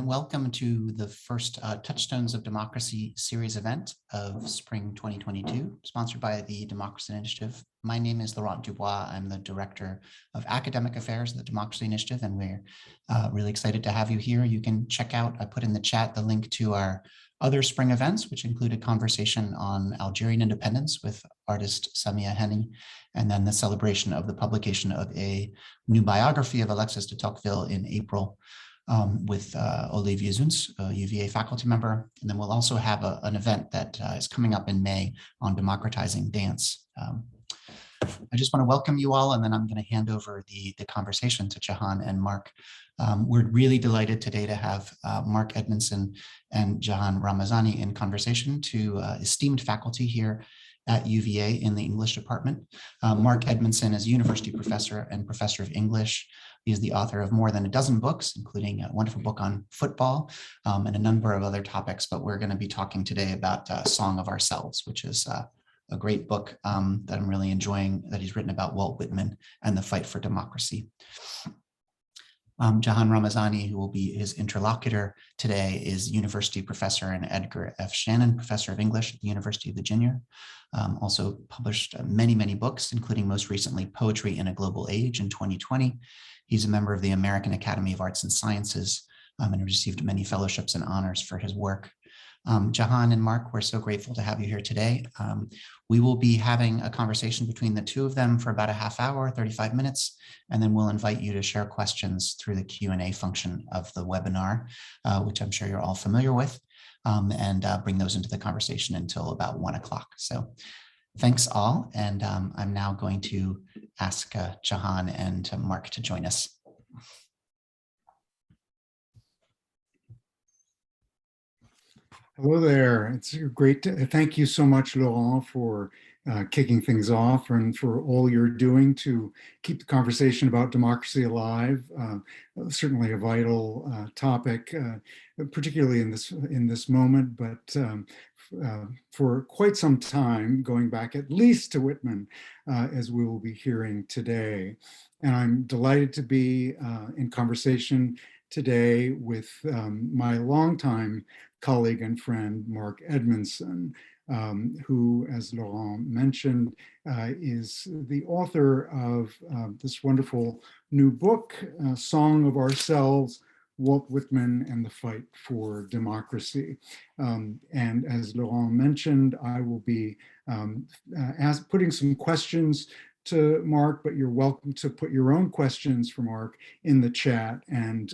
and welcome to the first Touchstones of Democracy series event of spring 2022, sponsored by the Democracy Initiative. My name is Laurent Dubois. I'm the Director of Academic Affairs at the Democracy Initiative, and we're really excited to have you here. You can check out, I put in the chat, the link to our other spring events, which include a conversation on Algerian independence with artist Samia Henny, and then the celebration of the publication of a new biography of Alexis de Tocqueville in April with Olivier Zuntz, a UVA faculty member. And then we'll also have an event that is coming up in May on democratizing dance. I just want to welcome you all, and then I'm going to hand over the conversation to Jahan and Mark. We're really delighted today to have Mark Edmondson and Jahan Ramazani in conversation, two esteemed faculty here at UVA in the English department. Mark Edmondson is a university professor and professor of English. He is the author of more than a dozen books, including a wonderful book on football and a number of other topics, but we're going to be talking today about Song of Ourselves, which is a great book that I'm really enjoying, that he's written about Walt Whitman and the fight for democracy. Jahan Ramazani, who will be his interlocutor today, is university professor and Edgar F. Shannon Professor of English at the University of Virginia. Also published many, many books, including most recently Poetry in a Global Age in 2020. He's a member of the American Academy of Arts and Sciences and received many fellowships and honors for his work. Jahan and Mark, we're so grateful to have you here today. We will be having a conversation between the two of them for about a half hour, 35 minutes, and then we'll invite you to share questions through the Q&A function of the webinar, which I'm sure you're all familiar with, and bring those into the conversation until about 1 o'clock. So thanks all, and I'm now going to ask Jahan and Mark to join us. Hello there. It's great. Thank you so much, Laurent, for kicking things off and for all you're doing to keep the conversation about democracy alive. Certainly a vital topic, particularly in this moment, but for quite some time, going back at least to Whitman, as we will be hearing today. And I'm delighted to be in conversation today with my longtime colleague and friend, Mark Edmondson, who, as Laurent mentioned, is the author of this wonderful new book, Song of Ourselves, Walt Whitman and the Fight for Democracy. And as Laurent mentioned, I will be putting some questions to Mark, but you're welcome to put your own questions for Mark in the chat, and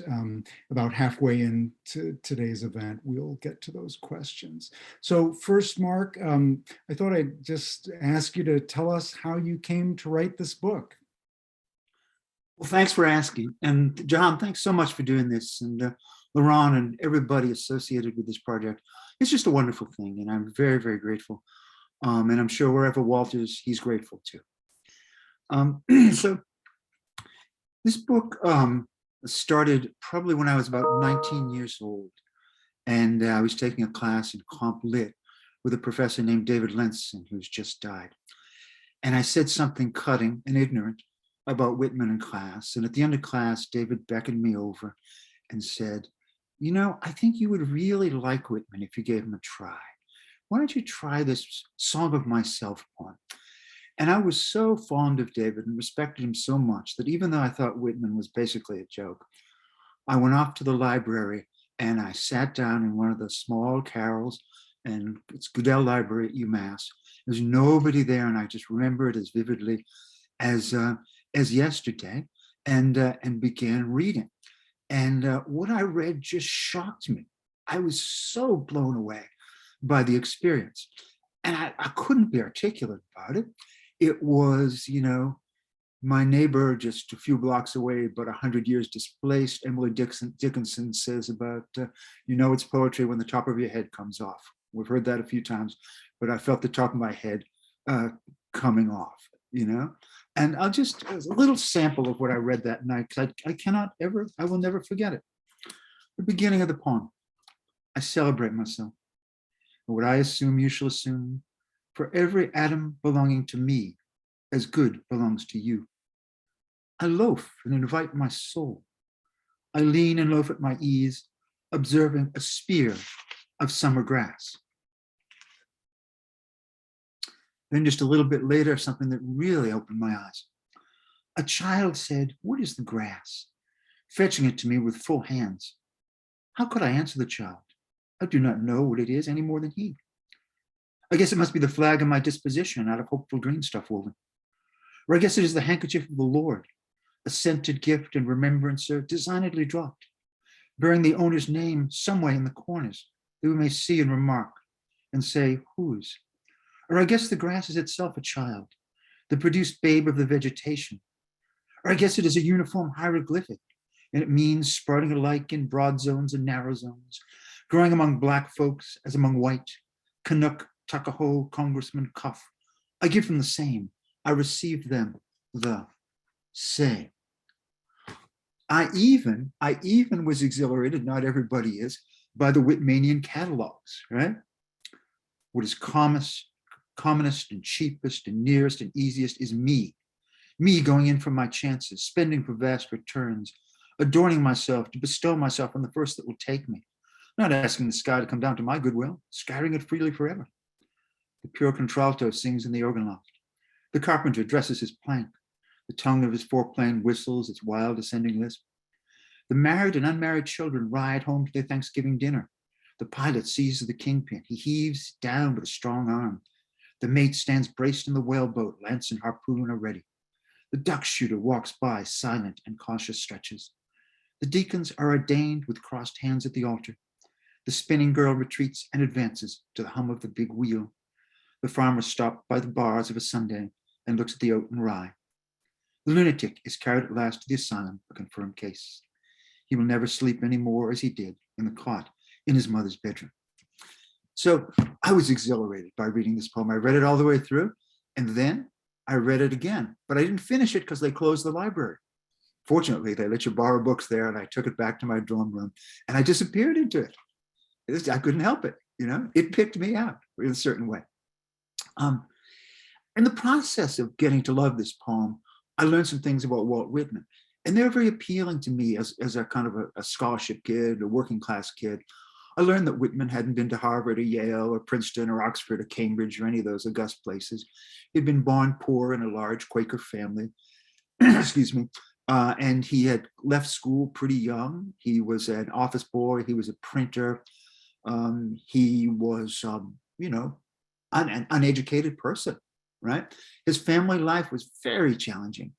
about halfway into today's event, we'll get to those questions. So first, Mark, I thought I'd just ask you to tell us how you came to write this book. Well, thanks for asking. And John, thanks so much for doing this. And Laurent and everybody associated with this project. It's just a wonderful thing, and I'm very, very grateful. And I'm sure wherever Walt is, he's grateful too. So this book started probably when I was about 19 years old, and I was taking a class in Comp Lit with a professor named David Lenson, who's just died. And I said something cutting and ignorant about Whitman in class. And at the end of class, David beckoned me over and said, you know, I think you would really like Whitman if you gave him a try. Why don't you try this Song of Myself poem? And I was so fond of David and respected him so much that even though I thought Whitman was basically a joke, I went off to the library and I sat down in one of the small carols, and it's Goodell Library at UMass. There's nobody there, and I just remember it as vividly as yesterday, and began reading. And what I read just shocked me. I was so blown away by the experience, and I couldn't be articulate about it. It was, you know, my neighbor just a few blocks away, but 100 years displaced, Emily Dickinson says about, you know, it's poetry when the top of your head comes off. We've heard that a few times, but I felt the top of my head coming off, you know? And I'll just, a little sample of what I read that night, because I will never forget it. The beginning of the poem. I celebrate myself. What I assume you shall assume. For every atom belonging to me, as good belongs to you. I loaf and invite my soul. I lean and loaf at my ease, observing a spear of summer grass. Then just a little bit later, something that really opened my eyes. A child said, "What is the grass?" fetching it to me with full hands. How could I answer the child? I do not know what it is any more than he. I guess it must be the flag of my disposition out of hopeful green stuff woven. Or I guess it is the handkerchief of the Lord, a scented gift and remembrancer designedly dropped, bearing the owner's name somewhere in the corners that we may see and remark and say, whose? Or I guess the grass is itself a child, the produced babe of the vegetation. Or I guess it is a uniform hieroglyphic, and it means sprouting alike in broad zones and narrow zones, growing among black folks as among white, Canuck, Tuckahoe, Congressman, Cuff. I give them the same. I receive them the same. I even was exhilarated, not everybody is, by the Whitmanian catalogs, right? What is commonest and cheapest and nearest and easiest is me going in for my chances, spending for vast returns, adorning myself to bestow myself on the first that will take me, not asking the sky to come down to my goodwill, scattering it freely forever. The pure contralto sings in the organ loft. The carpenter dresses his plank. The tongue of his foreplane whistles its wild ascending lisp. The married and unmarried children ride home to their Thanksgiving dinner. The pilot seizes the kingpin. He heaves down with a strong arm. The mate stands braced in the whaleboat, lance and harpoon are ready. The duck shooter walks by, silent and cautious stretches. The deacons are ordained with crossed hands at the altar. The spinning girl retreats and advances to the hum of the big wheel. The farmer stopped by the bars of a Sunday and looks at the oat and rye. The lunatic is carried at last to the asylum, a confirmed case. He will never sleep any more as he did in the cot in his mother's bedroom. So I was exhilarated by reading this poem. I read it all the way through, and then I read it again, but I didn't finish it because they closed the library. Fortunately, they let you borrow books there, and I took it back to my dorm room, and I disappeared into it. I couldn't help it, you know? It picked me out in a certain way. In the process of getting to love this poem, I learned some things about Walt Whitman, and they're very appealing to me as a kind of a scholarship kid, a working class kid. I learned that Whitman hadn't been to Harvard or Yale or Princeton or Oxford or Cambridge or any of those august places. He'd been born poor in a large Quaker family, excuse me, and he had left school pretty young. He was an office boy, he was a printer, he was, an uneducated person, right? His family life was very challenging.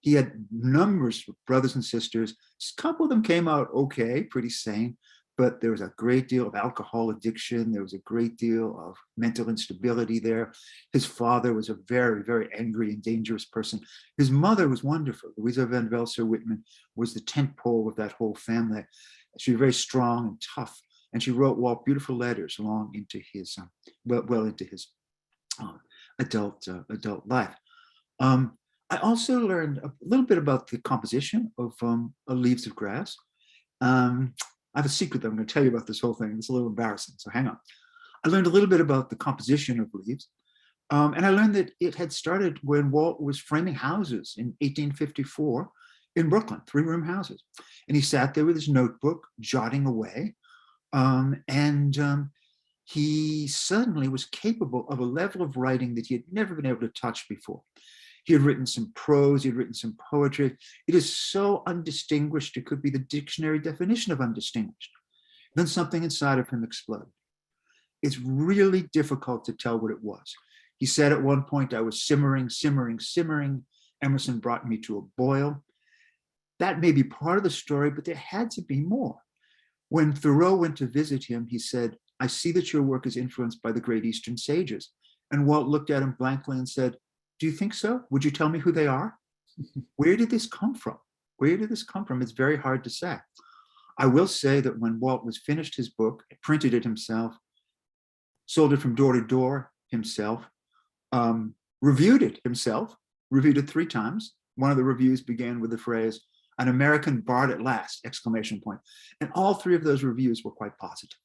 He had numbers of brothers and sisters. A couple of them came out okay, pretty sane, but there was a great deal of alcohol addiction. There was a great deal of mental instability there. His father was a very, very angry and dangerous person. His mother was wonderful. Louisa Van Velser Whitman was the tent pole of that whole family. She was very strong and tough, and she wrote Walt beautiful letters long into his, well into his adult life. I also learned a little bit about the composition of Leaves of Grass. I have a secret that I'm going to tell you about this whole thing. It's a little embarrassing, so hang on. I learned a little bit about the composition of Leaves, and I learned that it had started when Walt was framing houses in 1854 in Brooklyn, 3-room houses. And he sat there with his notebook, jotting away, and he suddenly was capable of a level of writing that he had never been able to touch before. He had written some prose, he had written some poetry. It is so undistinguished, it could be the dictionary definition of undistinguished. Then something inside of him exploded. It's really difficult to tell what it was. He said at one point, I was simmering, simmering, simmering. Emerson brought me to a boil. That may be part of the story, but there had to be more. When Thoreau went to visit him, he said, I see that your work is influenced by the great Eastern sages. And Walt looked at him blankly and said, do you think so? Would you tell me who they are? Where did this come from? Where did this come from? It's very hard to say. I will say that when Walt was finished his book, printed it himself, sold it from door to door himself, reviewed it himself, reviewed it 3 times. One of the reviews began with the phrase, an American bard at last, exclamation point. And all 3 of those reviews were quite positive.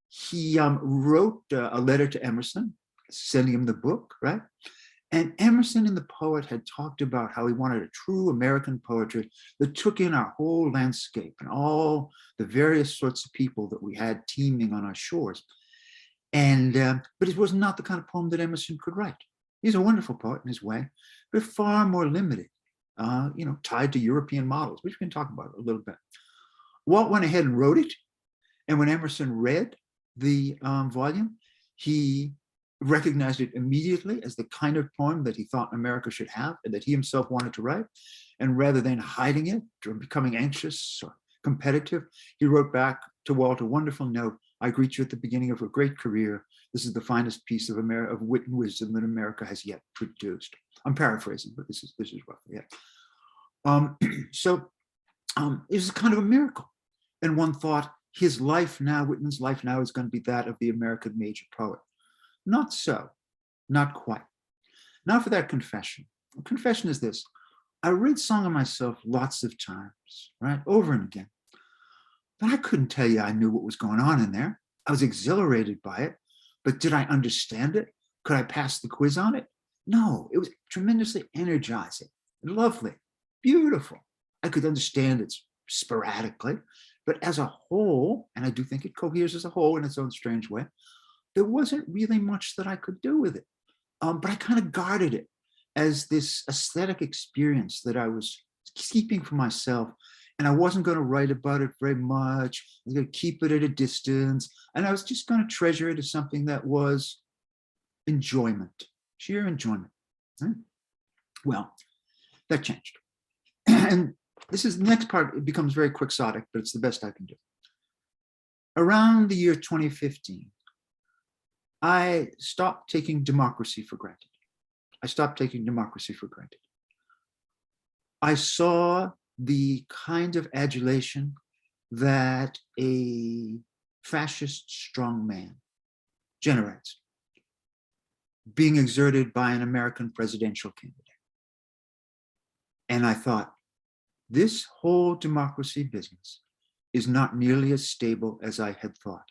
He wrote a letter to Emerson, sending him the book, right? And Emerson in The Poet had talked about how he wanted a true American poetry that took in our whole landscape and all the various sorts of people that we had teeming on our shores. And but it was not the kind of poem that Emerson could write. He's a wonderful poet in his way, but far more limited, tied to European models, which we can talk about a little bit. Walt went ahead and wrote it. And when Emerson read the volume, he recognized it immediately as the kind of poem that he thought America should have and that he himself wanted to write. And rather than hiding it or becoming anxious or competitive, he wrote back to Walt a wonderful note. I greet you at the beginning of a great career. This is the finest piece of wit and wisdom that America has yet produced. I'm paraphrasing, but this is roughly it. It was kind of a miracle. And one thought, his life now, Whitman's life now, is going to be that of the American major poet. Not so, not quite. Now for that confession. The confession is this. I read Song of Myself lots of times, right, over and again. But I couldn't tell you I knew what was going on in there. I was exhilarated by it, but did I understand it? Could I pass the quiz on it? No, it was tremendously energizing, lovely, beautiful. I could understand it sporadically, but as a whole, and I do think it coheres as a whole in its own strange way, there wasn't really much that I could do with it. But I kind of guarded it as this aesthetic experience that I was keeping for myself. And I wasn't going to write about it very much. I was going to keep it at a distance. And I was just going to treasure it as something that was enjoyment, sheer enjoyment. Right? Well, that changed. And this is the next part. It becomes very quixotic, but it's the best I can do. Around the year 2015, I stopped taking democracy for granted. I stopped taking democracy for granted. I saw the kind of adulation that a fascist strongman generates being exerted by an American presidential candidate. And I thought, this whole democracy business is not nearly as stable as I had thought.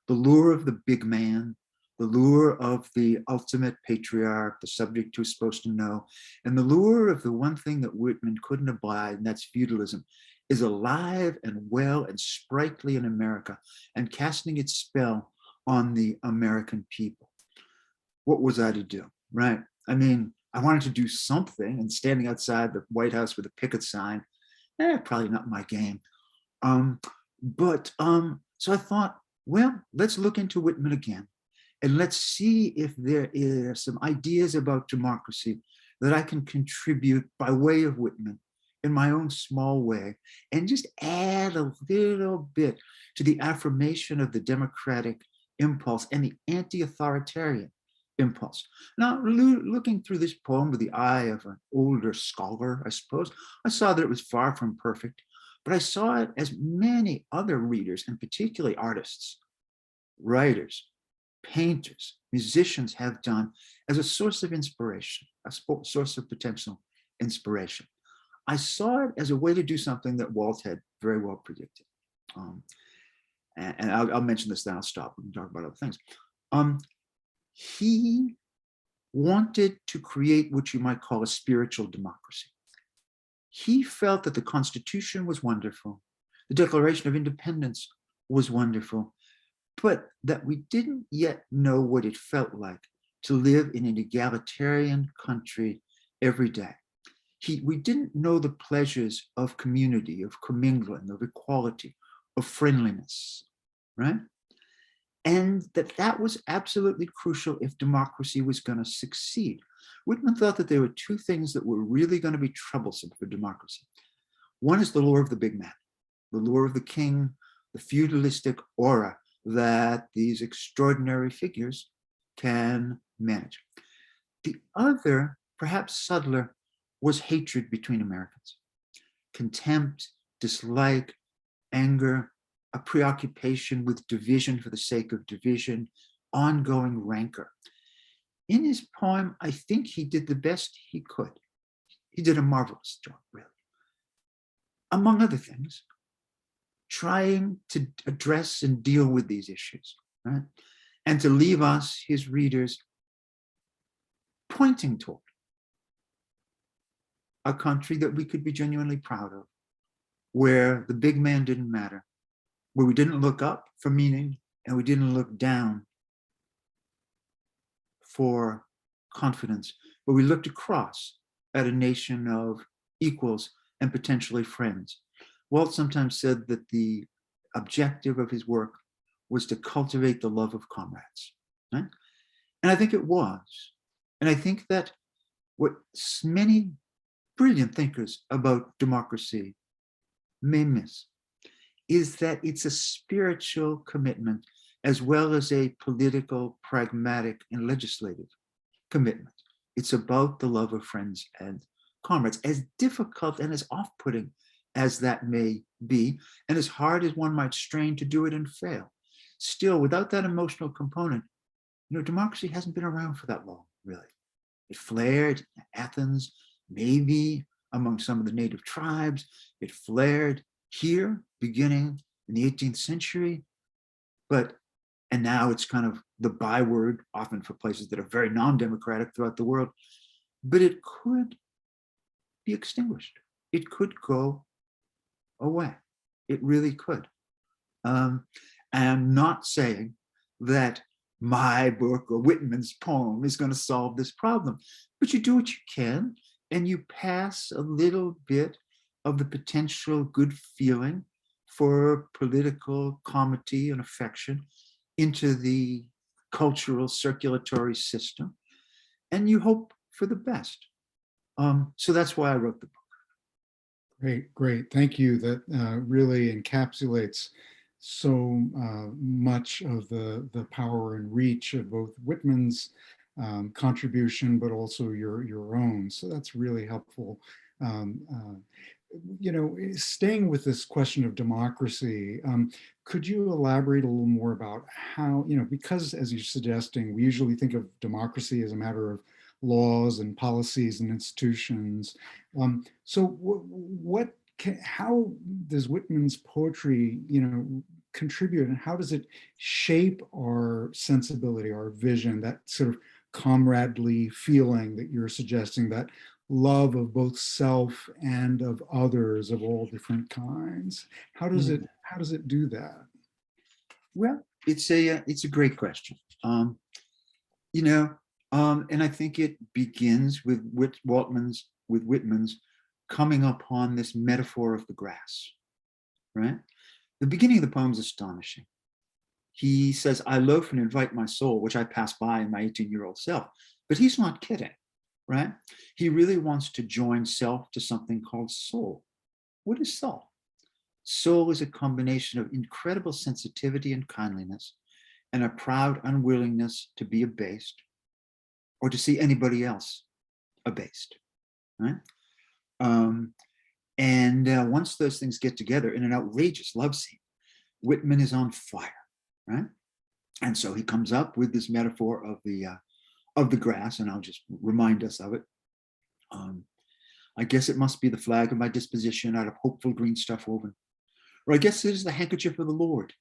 The lure of the big man, the lure of the ultimate patriarch, the subject who's supposed to know, and the lure of the one thing that Whitman couldn't abide, and that's feudalism, is alive and well and sprightly in America and casting its spell on the American people. What was I to do, right? I mean, I wanted to do something, and standing outside the White House with a picket sign, probably not my game. So I thought, well, let's look into Whitman again. And let's see if there are some ideas about democracy that I can contribute by way of Whitman in my own small way, and just add a little bit to the affirmation of the democratic impulse and the anti-authoritarian impulse. Now, looking through this poem with the eye of an older scholar, I suppose, I saw that it was far from perfect, but I saw it as many other readers, and particularly artists, writers, painters, musicians have done, as a source of inspiration, a source of potential inspiration. I saw it as a way to do something that Walt had very well predicted. And I'll mention this, then I'll stop. We can talk about other things. He wanted to create what you might call a spiritual democracy. He felt that the Constitution was wonderful, the Declaration of Independence was wonderful, but that we didn't yet know what it felt like to live in an egalitarian country every day. We didn't know the pleasures of community, of commingling, of equality, of friendliness, right? And that was absolutely crucial if democracy was going to succeed. Whitman thought that there were two things that were really going to be troublesome for democracy. One is the lure of the big man, the lure of the king, the feudalistic aura that these extraordinary figures can manage. The other, perhaps subtler, was hatred between Americans. Contempt, dislike, anger, a preoccupation with division for the sake of division, ongoing rancor. In his poem, I think he did the best he could. He did a marvelous job, really. Among other things, trying to address and deal with these issues, right? And to leave us, his readers, pointing toward a country that we could be genuinely proud of, where the big man didn't matter, where we didn't look up for meaning and we didn't look down for confidence, but we looked across at a nation of equals and potentially friends. Walt sometimes said that the objective of his work was to cultivate the love of comrades, right? And I think it was. And I think that what many brilliant thinkers about democracy may miss is that it's a spiritual commitment as well as a political, pragmatic, and legislative commitment. It's about the love of friends and comrades, as difficult and as off-putting as that may be, and as hard as one might strain to do it and fail. Still, without that emotional component, democracy hasn't been around for that long, really. It flared in Athens, maybe among some of the native tribes. It flared here, beginning in the 18th century, and now it's kind of the byword, often for places that are very non-democratic throughout the world, but it could be extinguished. It could go away. It really could. I'm not saying that my book or Whitman's poem is going to solve this problem, but you do what you can, and you pass a little bit of the potential good feeling for political comity and affection into the cultural circulatory system, and you hope for the best. So that's why I wrote the book. Great. Thank you. That really encapsulates so much of the power and reach of both Whitman's contribution, but also your own. So that's really helpful. Staying with this question of democracy, could you elaborate a little more about how, because as you're suggesting, we usually think of democracy as a matter of laws and policies and institutions. So how does Whitman's poetry, contribute, and how does it shape our sensibility, our vision, that sort of comradely feeling that you're suggesting, that love of both self and of others of all different kinds? How does it do that? Well, it's a great question. And I think it begins with Whitman's coming upon this metaphor of the grass, right? The beginning of the poem is astonishing. He says, "I loaf and invite my soul, which I pass by in my 18-year-old self." But he's not kidding, right? He really wants to join self to something called soul. What is soul? Soul is a combination of incredible sensitivity and kindliness and a proud unwillingness to be abased or to see anybody else abased, right? Once those things get together in an outrageous love scene, Whitman is on fire, right? And so he comes up with this metaphor of the grass, and I'll just remind us of it. I guess it must be the flag of my disposition out of hopeful green stuff woven. Or I guess it is the handkerchief of the Lord,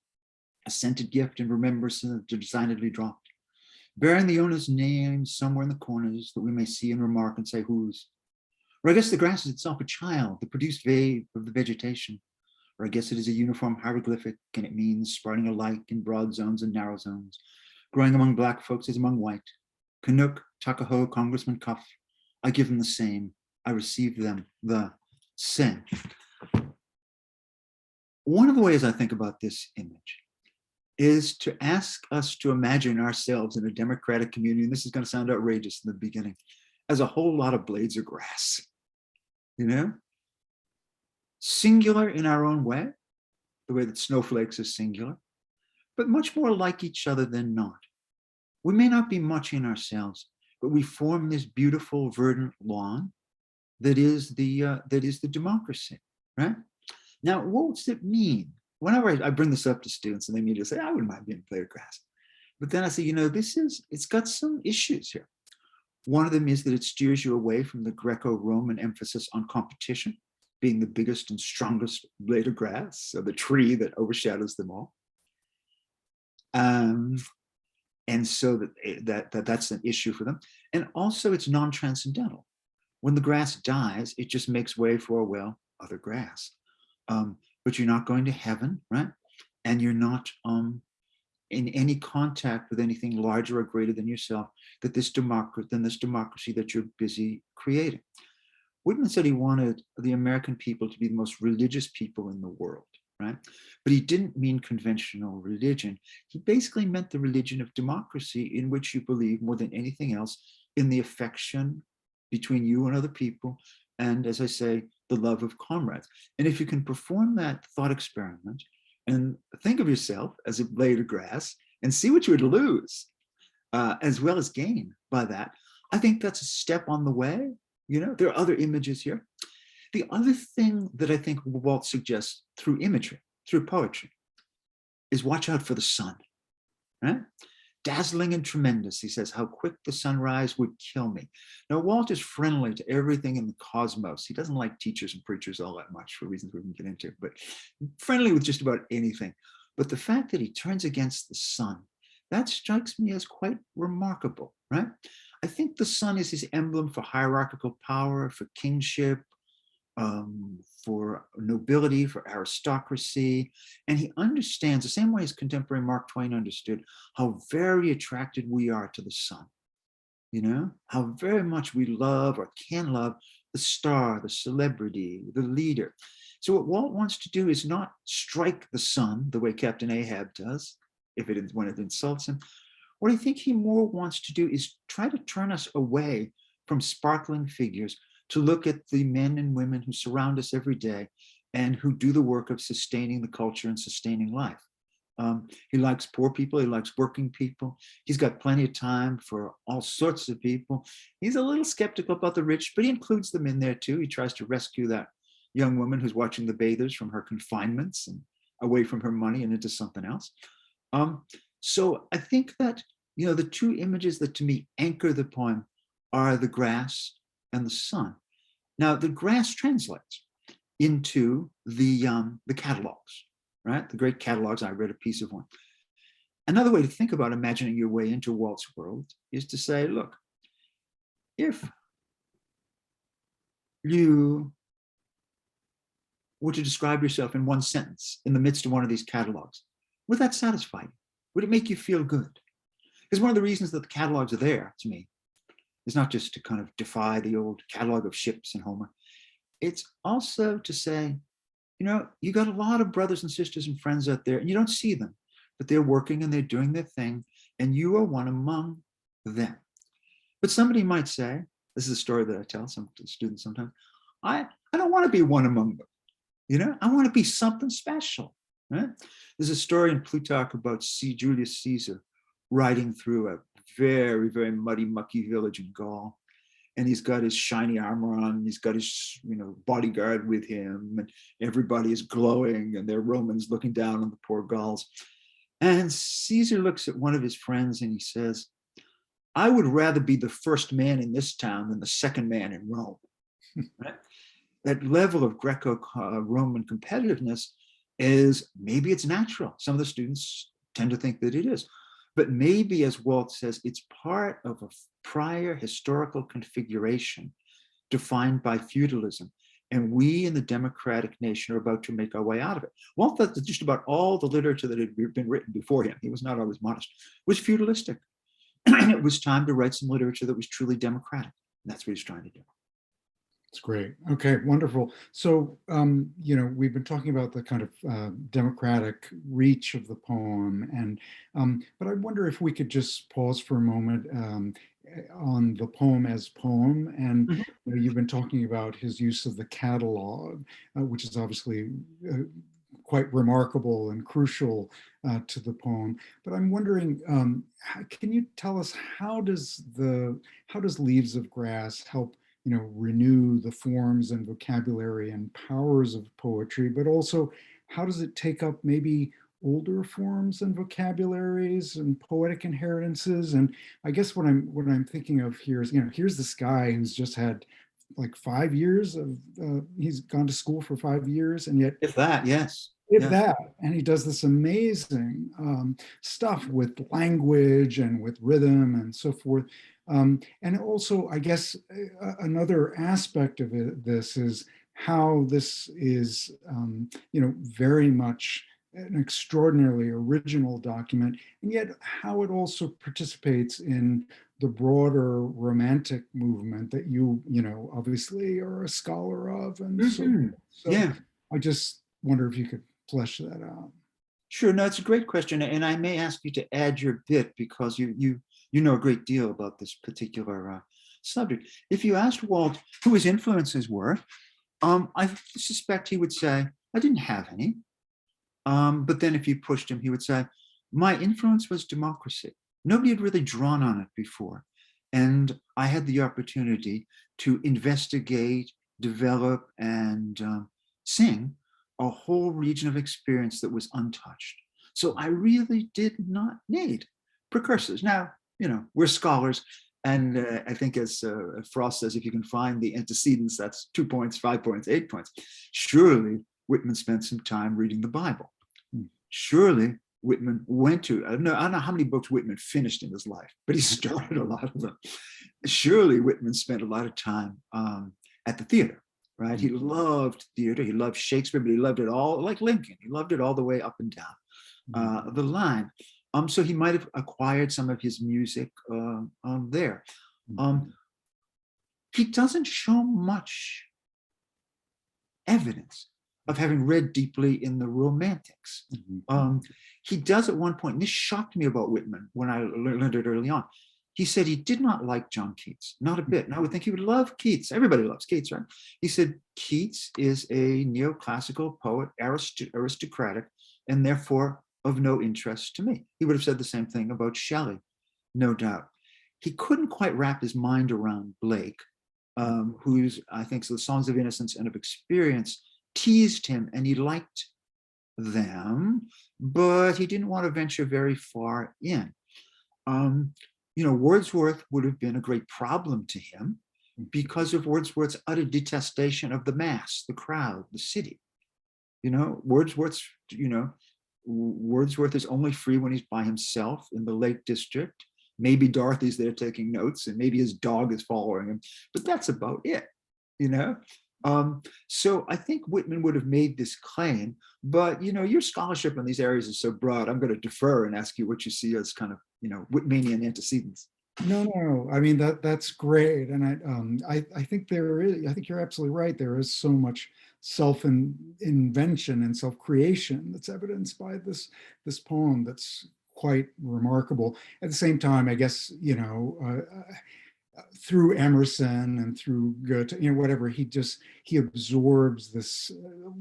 a scented gift in remembrance designedly dropped, bearing the owner's name somewhere in the corners that we may see and remark and say whose. Or I guess the grass is itself a child, the produced wave of the vegetation. Or I guess it is a uniform hieroglyphic, and it means sprouting alike in broad zones and narrow zones, growing among black folks as among white. Canuck, Tuckahoe, Congressman Cuff, I give them the same. I receive them the same. One of the ways I think about this image is to ask us to imagine ourselves in a democratic community, and this is going to sound outrageous in the beginning, as a whole lot of blades of grass, singular in our own way, the way that snowflakes are singular, but much more like each other than not. We may not be much in ourselves, but we form this beautiful verdant lawn that is the democracy, right? Now, what does it mean? Whenever I bring this up to students and they immediately say, I wouldn't mind being a blade of grass. But then I say, it's got some issues here. One of them is that it steers you away from the Greco-Roman emphasis on competition, being the biggest and strongest blade of grass, or the tree that overshadows them all. And so that's an issue for them. And also it's non-transcendental. When the grass dies, it just makes way for, well, other grass. But you're not going to heaven, right? And you're not in any contact with anything larger or greater than yourself than this democracy that you're busy creating. Whitman said he wanted the American people to be the most religious people in the world, right? But he didn't mean conventional religion. He basically meant the religion of democracy, in which you believe more than anything else in the affection between you and other people, and, as I say, the love of comrades. And if you can perform that thought experiment and think of yourself as a blade of grass and see what you would lose, as well as gain by that, I think that's a step on the way. You know, there are other images here. The other thing that I think Walt suggests through imagery, through poetry, is watch out for the sun, right? Dazzling and tremendous, he says, how quick the sunrise would kill me. Now, Walt is friendly to everything in the cosmos. He doesn't like teachers and preachers all that much for reasons we can get into, but friendly with just about anything. But the fact that he turns against the sun, that strikes me as quite remarkable, right? I think the sun is his emblem for hierarchical power, for kingship, for nobility, for aristocracy. And he understands, the same way as contemporary Mark Twain understood, how very attracted we are to the sun. You know, how very much we love or can love the star, the celebrity, the leader. So what Walt wants to do is not strike the sun the way Captain Ahab does, when it insults him. What I think he more wants to do is try to turn us away from sparkling figures to look at the men and women who surround us every day and who do the work of sustaining the culture and sustaining life. He likes poor people, he likes working people. He's got plenty of time for all sorts of people. He's a little skeptical about the rich, but he includes them in there too. He tries to rescue that young woman who's watching the bathers from her confinements and away from her money and into something else. So I think that, you know, the two images that to me anchor the poem are the grass and the sun. Now, the grass translates into the catalogs, right? The great catalogs. I read a piece of one. Another way to think about imagining your way into Walt's world is to say, look, if you were to describe yourself in one sentence in the midst of one of these catalogs, would that satisfy you? Would it make you feel good? Because one of the reasons that the catalogs are there, to me, is not just to kind of defy the old catalog of ships in Homer. It's also to say, you know, you got a lot of brothers and sisters and friends out there, and you don't see them, but they're working and they're doing their thing, and you are one among them. But somebody might say, this is a story that I tell some students sometimes, I don't want to be one among them. You know, I want to be something special. Right? There's a story in Plutarch about Julius Caesar riding through a very, very muddy, mucky village in Gaul. And he's got his shiny armor on, and he's got his, you know, bodyguard with him, and everybody is glowing, and they're Romans looking down on the poor Gauls. And Caesar looks at one of his friends and he says, I would rather be the first man in this town than the second man in Rome. Right? That level of Greco-Roman competitiveness is, maybe it's natural. Some of the students tend to think that it is. But maybe, as Walt says, it's part of a prior historical configuration defined by feudalism. And we in the democratic nation are about to make our way out of it. Walt thought that just about all the literature that had been written before him, he was not always modest, was feudalistic. And it was time to write some literature that was truly democratic. And that's what he's trying to do. That's great. Okay, wonderful. So, you know, we've been talking about the kind of democratic reach of the poem, and but I wonder if we could just pause for a moment on the poem as poem. And you know, you've been talking about his use of the catalog, which is obviously quite remarkable and crucial to the poem. But I'm wondering, can you tell us how does Leaves of Grass help, you know, renew the forms and vocabulary and powers of poetry, but also how does it take up maybe older forms and vocabularies and poetic inheritances? And I guess what I'm thinking of here is, you know, here's this guy who's just had like 5 years of, he's gone to school for 5 years, and yet If that, yes. if Yes. that, and he does this amazing stuff with language and with rhythm and so forth. And also, I guess, another aspect of this is how this is, very much an extraordinarily original document, and yet how it also participates in the broader romantic movement that you obviously are a scholar of, and so Mhm. so. Yeah. I just wonder if you could flesh that out. Sure. No, it's a great question, and I may ask you to add your bit because you know a great deal about this particular subject. If you asked Walt who his influences were, I suspect he would say, I didn't have any. But then if you pushed him, he would say, my influence was democracy. Nobody had really drawn on it before. And I had the opportunity to investigate, develop, and sing a whole region of experience that was untouched. So I really did not need precursors. Now, we're scholars. And I think, as Frost says, if you can find the antecedents, that's 2 points, 5 points, 8 points. Surely Whitman spent some time reading the Bible. Surely Whitman went to, I don't know how many books Whitman finished in his life, but he started a lot of them. Surely Whitman spent a lot of time at the theater, right? He loved theater, he loved Shakespeare, but he loved it all, like Lincoln, he loved it all the way up and down the line. So he might have acquired some of his music there. He doesn't show much evidence of having read deeply in the Romantics. He does at one point, and this shocked me about Whitman when I learned it early on. He said he did not like John Keats, not a bit. And I would think he would love Keats. Everybody loves Keats, right? He said Keats is a neoclassical poet, aristocratic, and therefore of no interest to me. He would have said the same thing about Shelley, no doubt. He couldn't quite wrap his mind around Blake, whose, I think, the Songs of Innocence and of Experience teased him, and he liked them, but he didn't want to venture very far in. Wordsworth would have been a great problem to him because of Wordsworth's utter detestation of the mass, the crowd, the city. Wordsworth is only free when he's by himself in the Lake District. Maybe Dorothy's there taking notes, and maybe his dog is following him, but that's about it, So I think Whitman would have made this claim, but your scholarship in these areas is so broad, I'm going to defer and ask you what you see as kind of, Whitmanian antecedents. No. I mean, that's great. And I think I think you're absolutely right. There is so much self-invention and self-creation that's evidenced by this poem that's quite remarkable. At the same time, I guess, through Emerson and through Goethe, whatever, he absorbs this,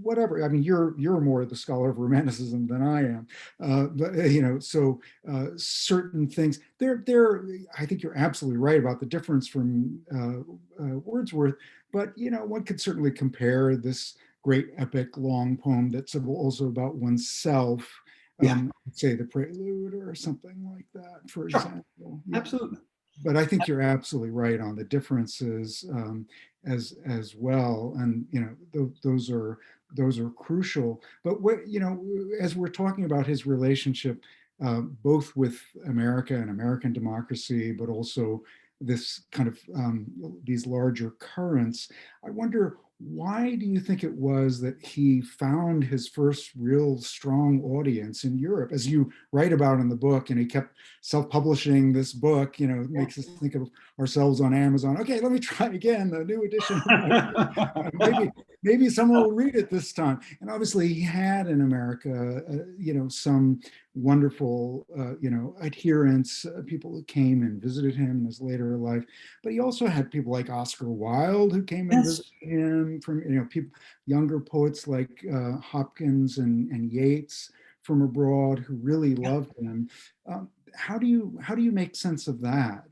whatever. I mean, you're more the scholar of Romanticism than I am, but so certain things there. I think you're absolutely right about the difference from Wordsworth, but one could certainly compare this great epic long poem that's also about oneself. Say the Prelude or something like that, for example. Absolutely. But I think you're absolutely right on the differences as well, and those are crucial. But as we're talking about his relationship, both with America and American democracy, but also this kind of these larger currents, I wonder, why do you think it was that he found his first real strong audience in Europe? As you write about in the book, and he kept self-publishing this book, it makes us think of ourselves on Amazon. Okay, let me try again, the new edition. Maybe someone will read it this time. And obviously he had in America, some wonderful, adherents, people who came and visited him in his later life. But he also had people like Oscar Wilde who came and visited him, from people, younger poets like Hopkins and Yeats from abroad who really loved him. How do you make sense of that?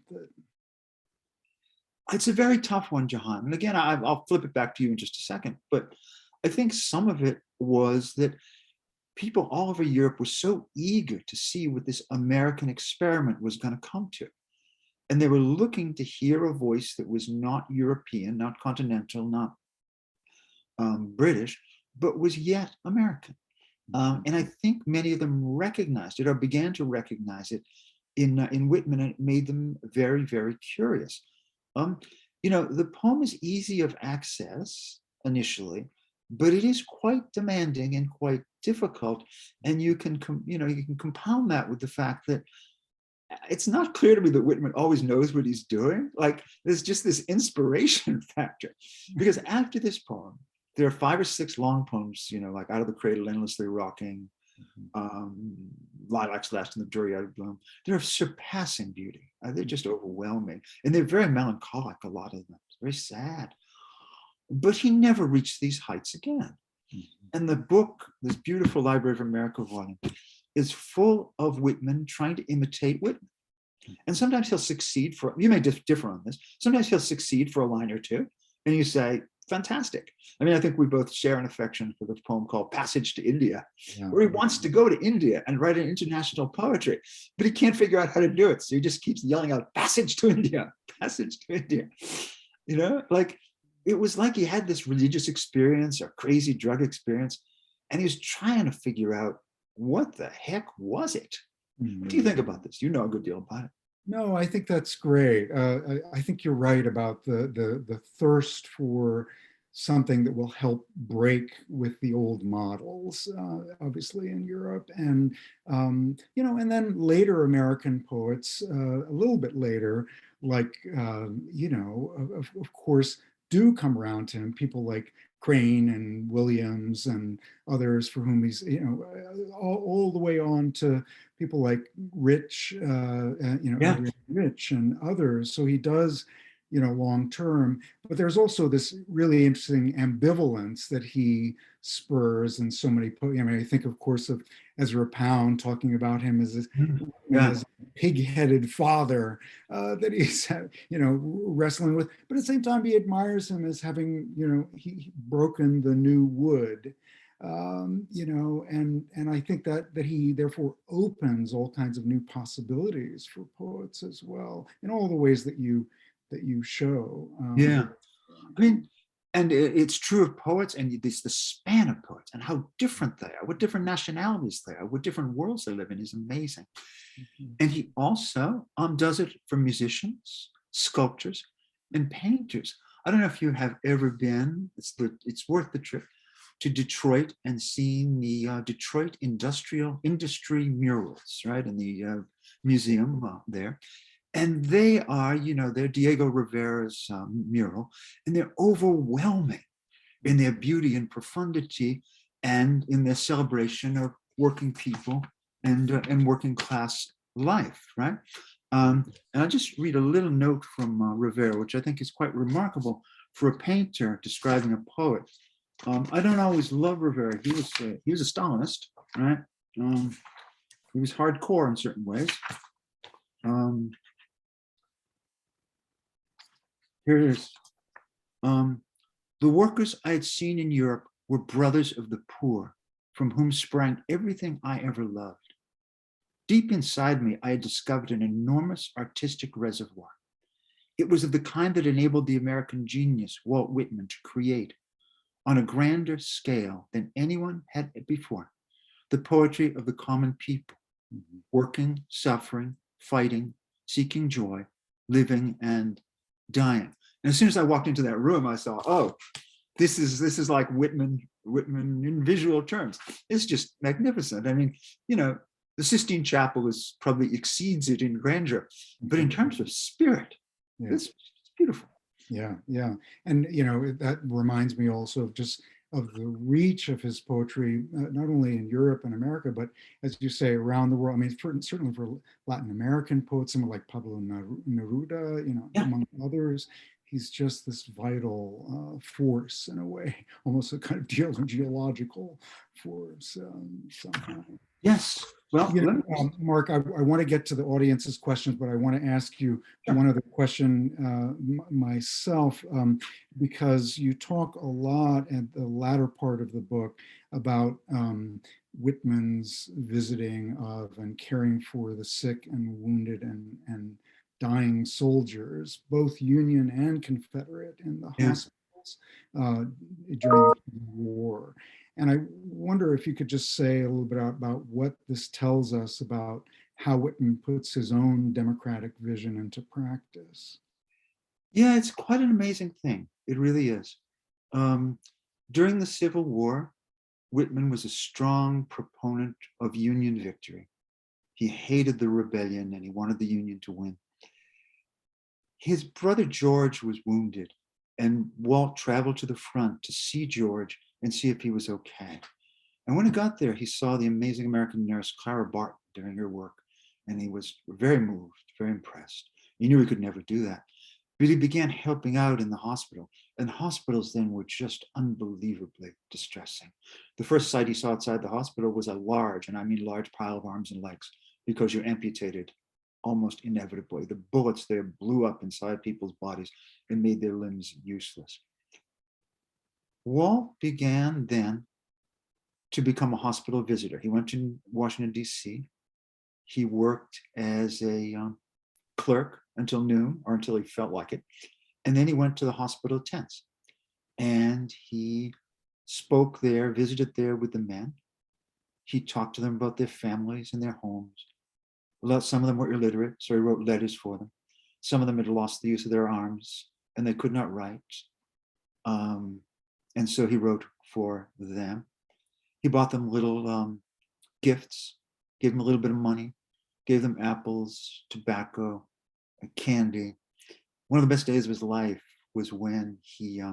It's a very tough one, Jahan. And again, I'll flip it back to you in just a second. But I think some of it was that people all over Europe were so eager to see what this American experiment was going to come to. And they were looking to hear a voice that was not European, not continental, not British, but was yet American. And I think many of them recognized it or began to recognize it in Whitman, and it made them very, very curious. The poem is easy of access initially, but it is quite demanding and quite difficult. And you can compound that with the fact that it's not clear to me that Whitman always knows what he's doing. Like, there's just this inspiration factor, because after this poem, there are 5 or 6 long poems, like Out of the Cradle, Endlessly Rocking, Lilacs Last in the Dooryard Bloom. They're of surpassing beauty. They're just overwhelming. And they're very melancholic, a lot of them. It's very sad. But he never reached these heights again. And the book, this beautiful Library of America volume, is full of Whitman trying to imitate Whitman. And sometimes he'll succeed you may differ on this. Sometimes he'll succeed for a line or two. And you say, fantastic. I mean, I think we both share an affection for the poem called Passage to India, where he wants to go to India and write an international poetry, but he can't figure out how to do it. So he just keeps yelling out, passage to India, passage to India. Like, it was like he had this religious experience or crazy drug experience, and he was trying to figure out, what the heck was it? What do you think about this? You know a good deal about it. No, I think that's great. I think you're right about the thirst for something that will help break with the old models, obviously in Europe, and and then later American poets, a little bit later, like of course, do come around to him. People like Crane and Williams and others for whom he's, all the way on to people like Rich, Adrian Rich and others. So he does, long term, but there's also this really interesting ambivalence that he spurs in so many poems. I mean, I think, of course, of Ezra Pound talking about him as as a pig-headed father that he's, wrestling with. But at the same time, he admires him as having, he broken the new wood. And I think that he therefore opens all kinds of new possibilities for poets as well, in all the ways that you show. I mean, and it's true of poets, and the span of poets and how different they are, what different nationalities they are, what different worlds they live in is amazing. And he also does it for musicians, sculptors, and painters. I don't know if you have ever been, it's worth the trip, to Detroit and seen the Detroit industry murals, right, in the museum there. And they are, they're Diego Rivera's mural, and they're overwhelming in their beauty and profundity, and in their celebration of working people and working class life, right? And I'll just read a little note from Rivera, which I think is quite remarkable for a painter describing a poet. I don't always love Rivera. He was a Stalinist, right? He was hardcore in certain ways. Here it is. The workers I had seen in Europe were brothers of the poor, from whom sprang everything I ever loved. Deep inside me, I had discovered an enormous artistic reservoir. It was of the kind that enabled the American genius, Walt Whitman, to create, on a grander scale than anyone had before, the poetry of the common people, working, suffering, fighting, seeking joy, living, and dying. And as soon as I walked into that room, I saw, oh, this is like Whitman in visual terms. It's just magnificent. I mean, the Sistine Chapel probably exceeds it in grandeur, but in terms of spirit, it's beautiful. Yeah. And, that reminds me also of just of the reach of his poetry, not only in Europe and America, but as you say, around the world. I mean, certainly for Latin American poets, someone like Pablo Neruda, among others. He's just this vital force in a way, almost a kind of geological force somehow. Yes. Well, Mark, I want to get to the audience's questions, but I want to ask you one other question myself, because you talk a lot at the latter part of the book about Whitman's visiting of and caring for the sick and wounded and dying soldiers, both Union and Confederate, in the Yeah. hospitals during the war. And I wonder if you could just say a little bit about what this tells us about how Whitman puts his own democratic vision into practice. Yeah, it's quite an amazing thing. It really is. During the Civil War, Whitman was a strong proponent of Union victory. He hated the rebellion and he wanted the Union to win. His brother George was wounded, and Walt traveled to the front to see George and see if he was okay. And when he got there, he saw the amazing American nurse, Clara Barton, doing her work, and he was very moved, very impressed. He knew he could never do that. But he began helping out in the hospital, and hospitals then were just unbelievably distressing. The first sight he saw outside the hospital was a large, and I mean large, pile of arms and legs, because you're amputated almost inevitably. The bullets there blew up inside people's bodies and made their limbs useless. Walt began then to become a hospital visitor. He went to Washington, D.C. He worked as a clerk until noon, or until he felt like it. And then he went to the hospital tents. And he spoke there, visited there with the men. He talked to them about their families and their homes. Some of them were illiterate, so he wrote letters for them. Some of them had lost the use of their arms and they could not write. And so he wrote for them. He bought them little gifts, gave them a little bit of money, gave them apples, tobacco, candy. One of the best days of his life was when he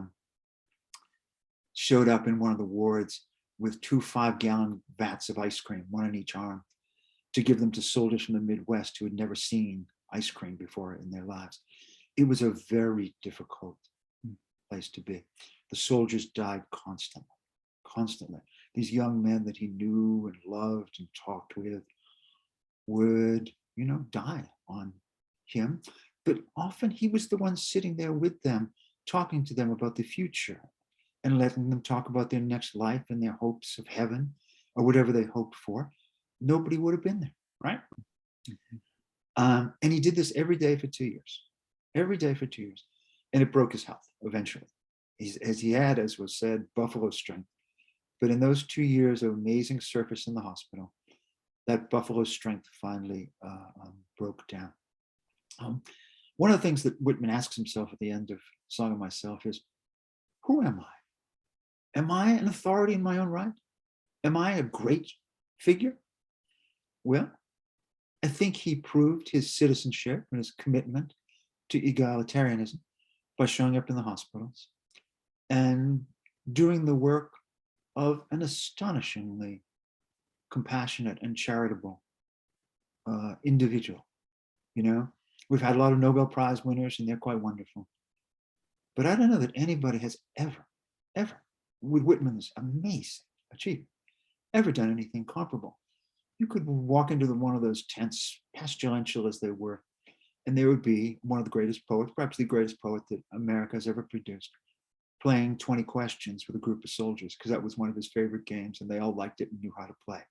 showed up in one of the wards with 2 5-gallon vats of ice cream, one on each arm, to give them to soldiers from the Midwest who had never seen ice cream before in their lives. It was a very difficult place to be. The soldiers died constantly. These young men that he knew and loved and talked with would, die on him. But often he was the one sitting there with them, talking to them about the future and letting them talk about their next life and their hopes of heaven or whatever they hoped for. Nobody would have been there, right? And he did this every day for 2 years, and it broke his health eventually. He had, as was said, buffalo strength. But in those 2 years of amazing service in the hospital, that buffalo strength finally broke down. One of the things that Whitman asks himself at the end of Song of Myself is, who am I? Am I an authority in my own right? Am I a great figure? Well, I think he proved his citizenship and his commitment to egalitarianism by showing up in the hospitals and doing the work of an astonishingly compassionate and charitable individual. We've had a lot of Nobel Prize winners and they're quite wonderful. But I don't know that anybody has ever, with Whitman's amazing achievement, ever done anything comparable. You could walk into one of those tents, pestilential as they were, and there would be one of the greatest poets, perhaps the greatest poet that America has ever produced, playing 20 questions with a group of soldiers, because that was one of his favorite games, and they all liked it and knew how to play.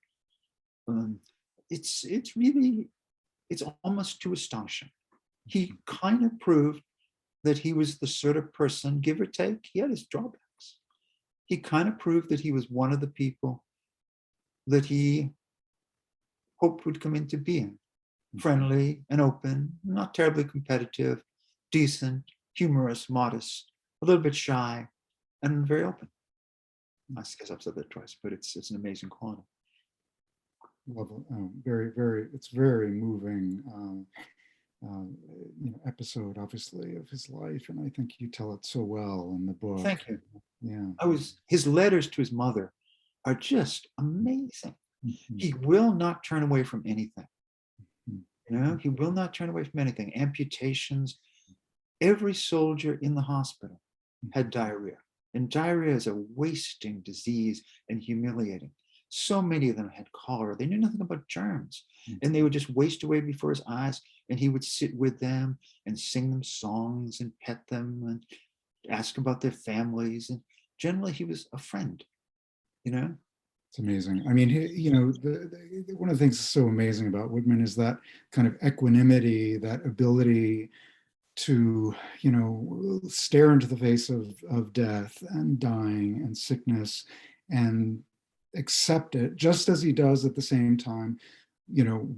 It's almost too astonishing. He kind of proved that he was the sort of person, give or take, he had his drawbacks. He kind of proved that he was one of the people that he hoped would come into being. Friendly and open, not terribly competitive, decent, humorous, modest, a little bit shy, and very open. I guess I've said that twice, but it's an amazing quality. Love it. It's very moving episode, obviously, of his life, and I think you tell it so well in the book. Thank you. Yeah. His letters to his mother are just amazing. He will not turn away from anything. He will not turn away from anything. Amputations. Every soldier in the hospital had diarrhea. And diarrhea is a wasting disease and humiliating. So many of them had cholera. They knew nothing about germs. And they would just waste away before his eyes. And he would sit with them and sing them songs and pet them and ask about their families. And generally he was a friend, It's amazing. I mean, one of the things that's so amazing about Whitman is that kind of equanimity, that ability to, stare into the face of death and dying and sickness and accept it, just as he does at the same time,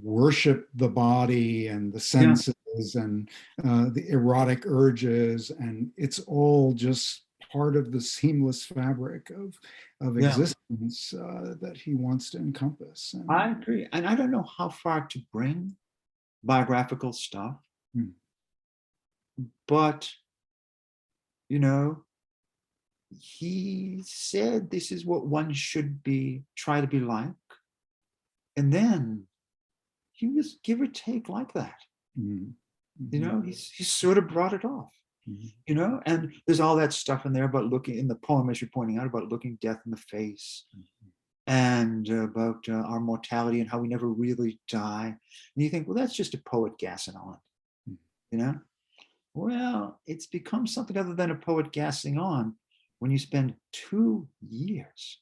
worship the body and the Yeah, senses and the erotic urges. And it's all just part of the seamless fabric of yeah, existence that he wants to encompass. And, I agree. And I don't know how far to bring biographical stuff, hmm, but, you know, he said this is what one should be, try to be like. And then he was give or take like that. hmm, He sort of brought it off. hmm, And there's all that stuff in there about looking in the poem, as you're pointing out, about looking death in the face and about our mortality and how we never really die. And you think, well, that's just a poet gassing on, hmm, you know? Well, it's become something other than a poet gassing on when you spend 2 years,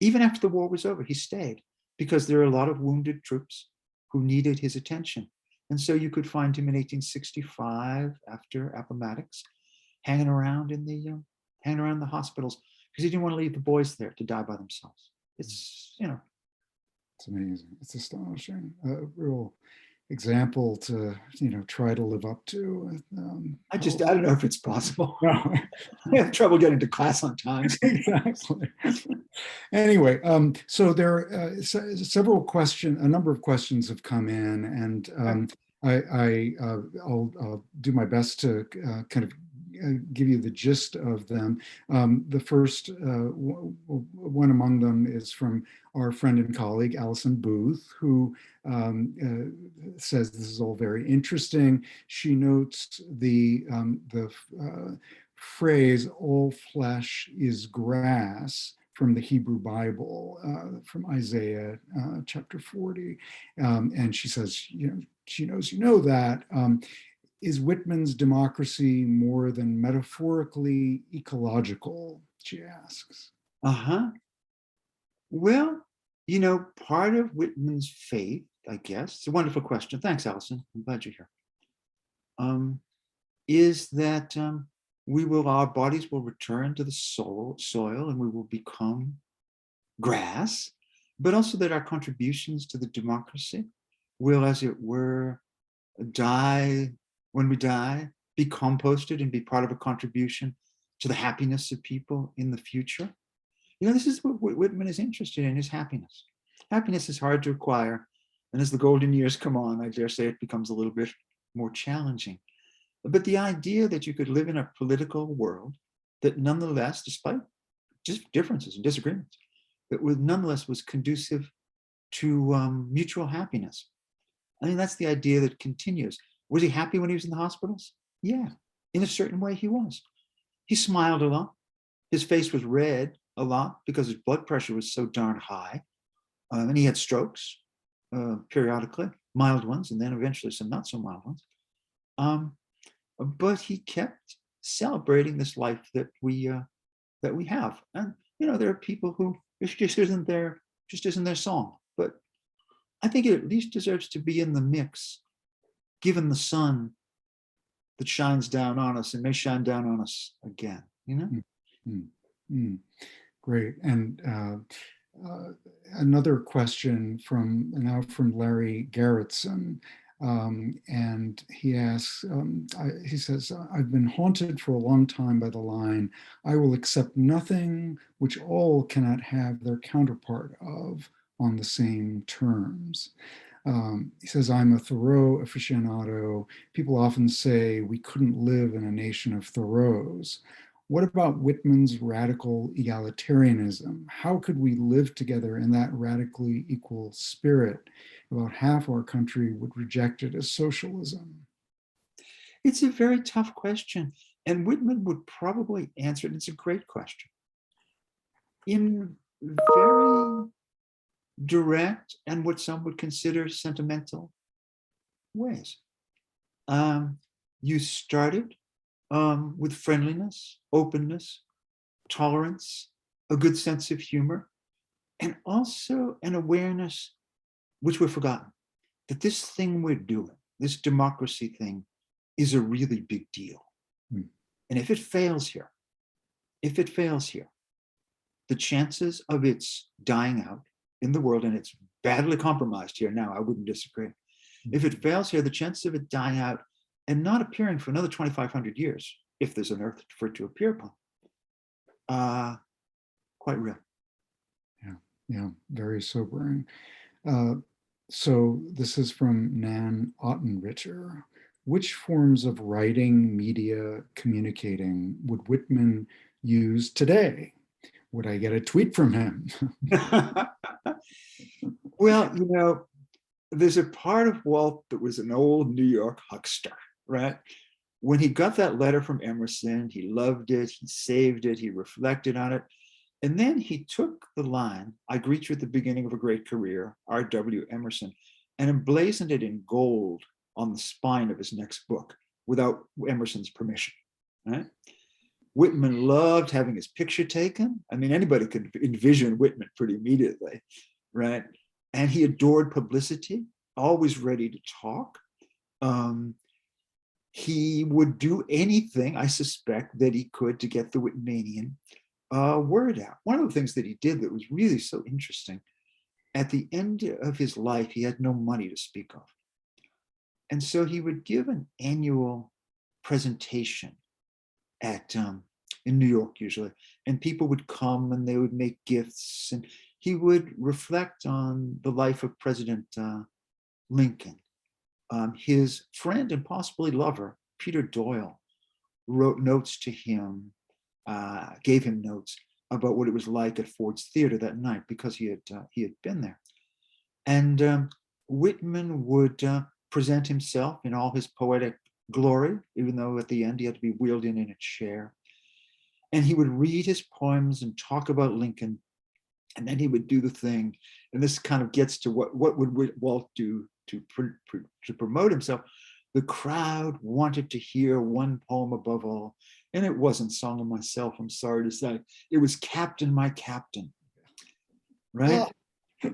even after the war was over, he stayed because there are a lot of wounded troops who needed his attention. And so you could find him in 1865 after Appomattox, hanging around the hospitals because he didn't want to leave the boys there to die by themselves. It's it's amazing. It's astonishing. A real example to, try to live up to. I don't know if it's possible. No, I have trouble getting to class on time. exactly. Anyway, so there are a number of questions have come in, and I'll do my best to kind of give you the gist of them. The first one among them is from our friend and colleague, Allison Booth, who says this is all very interesting. She notes the phrase "all flesh is grass" from the Hebrew Bible, from Isaiah chapter 40. And she says, she knows that. Is Whitman's democracy more than metaphorically ecological, she asks. Uh-huh. Well, part of Whitman's faith, I guess, it's a wonderful question. Thanks, Allison. I'm glad you're here. Is that our bodies will return to the soil and we will become grass, but also that our contributions to the democracy will, as it were, die when we die, be composted and be part of a contribution to the happiness of people in the future. This is what Whitman is interested in, is happiness. Happiness is hard to acquire. And as the golden years come on, I dare say it becomes a little bit more challenging. But the idea that you could live in a political world that nonetheless, despite just differences and disagreements, that nonetheless was conducive to mutual happiness. I mean, that's the idea that continues. Was he happy when he was in the hospitals? Yeah, in a certain way he was. He smiled a lot. His face was red a lot because his blood pressure was so darn high. And he had strokes periodically, mild ones, and then eventually some not so mild ones. But he kept celebrating this life that we have. And there are people who it just isn't their song. But I think it at least deserves to be in the mix, given the sun that shines down on us and may shine down on us again. Great. And another question from Larry Garrettson. And he asks, he says, I've been haunted for a long time by the line, I will accept nothing which all cannot have their counterpart of on the same terms. He says, I'm a Thoreau aficionado. People often say we couldn't live in a nation of Thoreaus. What about Whitman's radical egalitarianism? How could we live together in that radically equal spirit? About half our country would reject it as socialism. It's a very tough question, and Whitman would probably answer it. It's a great question. In very direct and what some would consider sentimental ways. You started with friendliness, openness, tolerance, a good sense of humor, and also an awareness, which we've forgotten, that this thing we're doing, this democracy thing, is a really big deal. Mm. And if it fails here, the chances of its dying out in the world, and it's badly compromised here now, I wouldn't disagree. If it fails here, the chances of it dying out and not appearing for another 2,500 years, if there's an earth for it to appear upon, quite real. Yeah, very sobering. So this is from Nan Ottenricher. Which forms of writing, media, communicating would Whitman use today? Would I get a tweet from him? Well, there's a part of Walt that was an old New York huckster, right? When he got that letter from Emerson, he loved it, he saved it, he reflected on it. And then he took the line, I greet you at the beginning of a great career, R.W. Emerson, and emblazoned it in gold on the spine of his next book without Emerson's permission, right? Whitman loved having his picture taken. I mean, anybody could envision Whitman pretty immediately, right? And he adored publicity, always ready to talk. He would do anything, I suspect, that he could to get the Whitmanian word out. One of the things that he did that was really so interesting, at the end of his life, he had no money to speak of. And so he would give an annual presentation at in New York usually, and people would come and they would make gifts, and he would reflect on the life of President Lincoln. His friend and possibly lover, Peter Doyle, wrote notes to him, gave him notes about what it was like at Ford's Theater that night because he had been there. And Whitman would present himself in all his poetic glory, even though at the end he had to be wheeled in a chair. And he would read his poems and talk about Lincoln, and then he would do the thing. And this kind of gets to what would Walt do to promote himself. The crowd wanted to hear one poem above all, and it wasn't Song of Myself, I'm sorry to say. It was Captain, My Captain, right?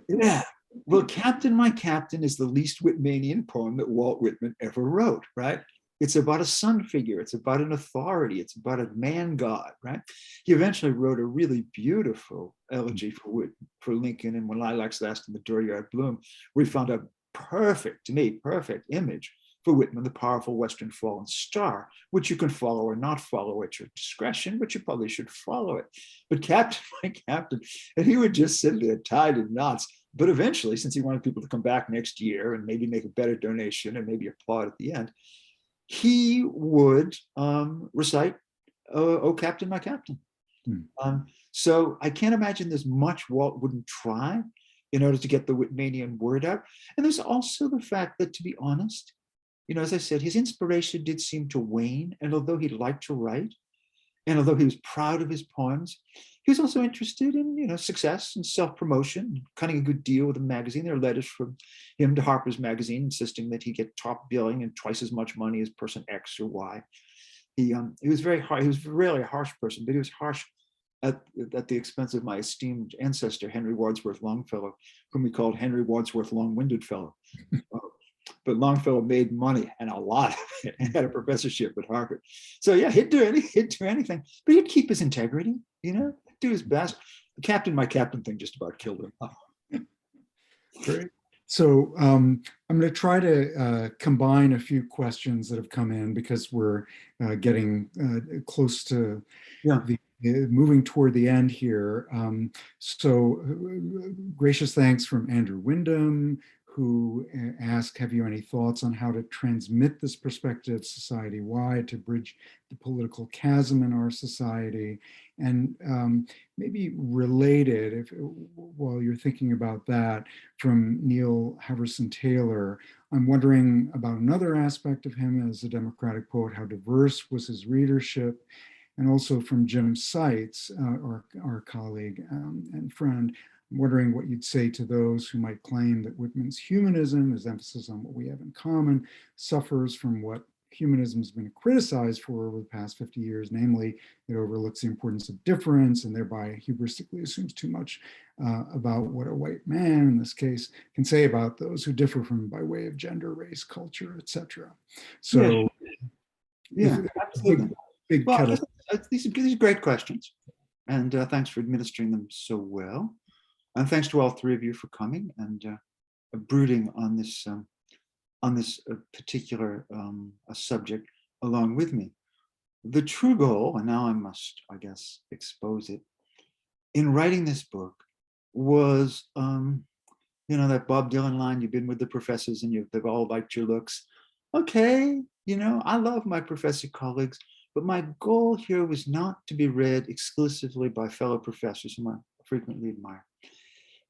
Yeah. Well, Captain, My Captain is the least Whitmanian poem that Walt Whitman ever wrote, right? It's about a sun figure. It's about an authority. It's about a man god, right? He eventually wrote a really beautiful elegy for Lincoln in When Lilacs Last in the Dooryard Bloom, where he found a perfect image for Whitman, the powerful Western fallen star, which you can follow or not follow at your discretion, but you probably should follow it. But Captain, My Captain, and he would just sit there tied in knots. But eventually, since he wanted people to come back next year and maybe make a better donation and maybe applaud at the end, he would recite, "Oh, Captain, My Captain." So I can't imagine there's much Walt wouldn't try in order to get the Whitmanian word out. And there's also the fact that, to be honest, as I said, his inspiration did seem to wane. And although he liked to write, and although he was proud of his poems, he was also interested in, success and self-promotion, cutting a good deal with a magazine. There are letters from him to Harper's Magazine insisting that he get top billing and twice as much money as person X or Y. He was very hard. He was really a harsh person, but he was harsh at the expense of my esteemed ancestor, Henry Wadsworth Longfellow, whom we called Henry Wadsworth Long-Winded Fellow. But Longfellow made money, and a lot of it, and had a professorship at Harvard. So yeah, he'd do anything, but he'd keep his integrity, do his best. The Captain, My Captain thing just about killed him. Great. So I'm going to try to combine a few questions that have come in because we're getting close to moving toward the end here. So gracious thanks from Andrew Wyndham, who asked, have you any thoughts on how to transmit this perspective society-wide to bridge the political chasm in our society? And maybe related, while you're thinking about that, from Neil Haverson Taylor, I'm wondering about another aspect of him as a democratic poet. How diverse was his readership? And also from Jim Seitz, our colleague and friend, I'm wondering what you'd say to those who might claim that Whitman's humanism, his emphasis on what we have in common, suffers from what humanism has been criticized for over the past 50 years, namely it overlooks the importance of difference and thereby hubristically assumes too much about what a white man, in this case, can say about those who differ from him by way of gender, race, culture, etc. So yeah, absolutely. big Well, kettle. these are great questions, and thanks for administering them so well. And thanks to all three of you for coming and brooding on this particular subject along with me. The true goal, and now I must, I guess, expose it, in writing this book was, that Bob Dylan line, you've been with the professors and they've all liked your looks. Okay, I love my professor colleagues, but my goal here was not to be read exclusively by fellow professors whom I frequently admire.